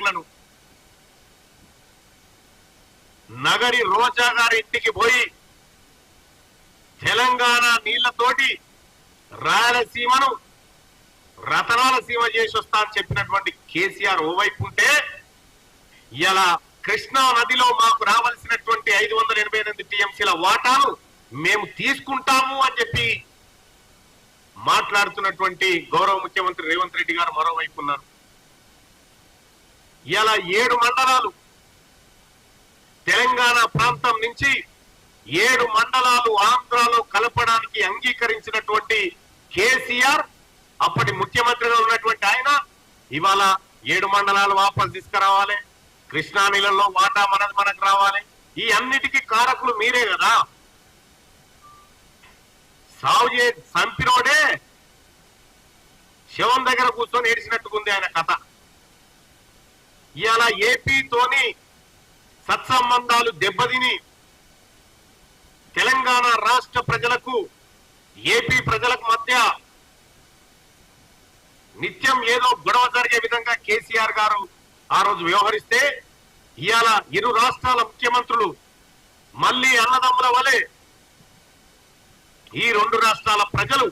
బ్యాగ్లను నగరి రోజా గారి ఇంటికి పోయి తెలంగాణ నీళ్లతోటి రాయలసీమను రతనాల సీమ చేసి వస్తా అని చెప్పినటువంటి కేసీఆర్ ఓవైపు ఉంటే ఇలా కృష్ణా నదిలో మాకు రావాల్సినటువంటి 588 టీఎంసీల వాటాను మేము తీసుకుంటాము అని చెప్పి మాట్లాడుతున్నటువంటి గౌరవ ముఖ్యమంత్రి రేవంత్ రెడ్డి గారు మరోవైపు ఉన్నారు. ఇలా 7 మండలాలు తెలంగాణ ప్రాంతం నుంచి 7 మండలాలు ఆంధ్రాలో కలపడానికి అంగీకరించినటువంటి కేసీఆర్, అప్పటి ముఖ్యమంత్రిగా ఉన్నటువంటి ఆయన ఇవాళ 7 మండలాలు వాపసు తీసుకురావాలి, కృష్ణా నీళ్ళలో వాటా మనకు రావాలి. ఈ అన్నిటికీ కారకులు మీరే కదా. సాగు సంపినోడే శవం దగ్గర కూర్చొని ఏడిచినట్టుకుంది ఆయన కథ. ఇవాళ ఏపీతోని సత్సంబంధాలు దెబ్బతిని తెలంగాణ రాష్ట్ర ప్రజలకు ఏపీ ప్రజలకు మధ్య నిత్యం ఏదో గొడవ జరిగే విధంగా కేసీఆర్ గారు ఆ రోజు వ్యవహరిస్తే ఇవాళ ఇరు రాష్ట్రాల ముఖ్యమంత్రులు మళ్ళీ అన్నదమ్ముల వలె ఈ 2 రాష్ట్రాల ప్రజలు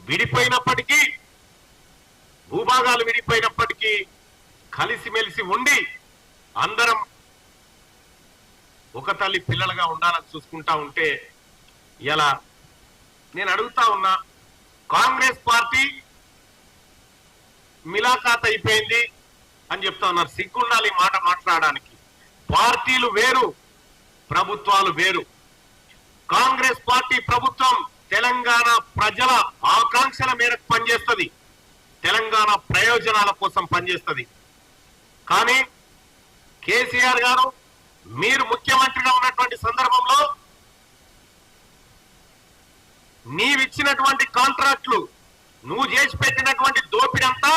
విడిపోయినప్పటికీ, భూభాగాలు విడిపోయినప్పటికీ కలిసిమెలిసి ఉండి అందరం ఒక తల్లి పిల్లలుగా ఉండాలని చూసుకుంటా ఉంటే ఇలా నేను అడుగుతా ఉన్నా, కాంగ్రెస్ పార్టీ మిలాఖాత్ అయిపోయింది అని చెప్తా ఉన్నారు. సిగ్గుండాలి మాట మాట్లాడడానికి. పార్టీలు వేరు, ప్రభుత్వాలు వేరు. కాంగ్రెస్ పార్టీ ప్రభుత్వం తెలంగాణ ప్రజల ఆకాంక్షల మేరకు పనిచేస్తుంది, తెలంగాణ ప్రయోజనాల కోసం పనిచేస్తుంది. కానీ కేసీఆర్ గారు మీరు ముఖ్యమంత్రిగా ఉన్నటువంటి సందర్భంలో నీవిచ్చినటువంటి కాంట్రాక్టులు, నువ్వు చేసి పెట్టినటువంటి దోపిడంతా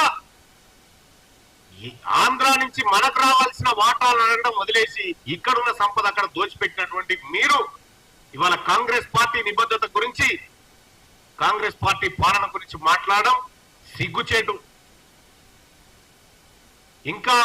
ఆంధ్ర నుంచి మనకు రావాల్సిన వాటాలు అనడం వదిలేసి ఇక్కడున్న సంపద అక్కడ దోచిపెట్టినటువంటి మీరు ఇవాళ కాంగ్రెస్ పార్టీ నిబద్ధత గురించి, కాంగ్రెస్ పార్టీ పాలన గురించి మాట్లాడడం సిగ్గుచేటు. ఇంకా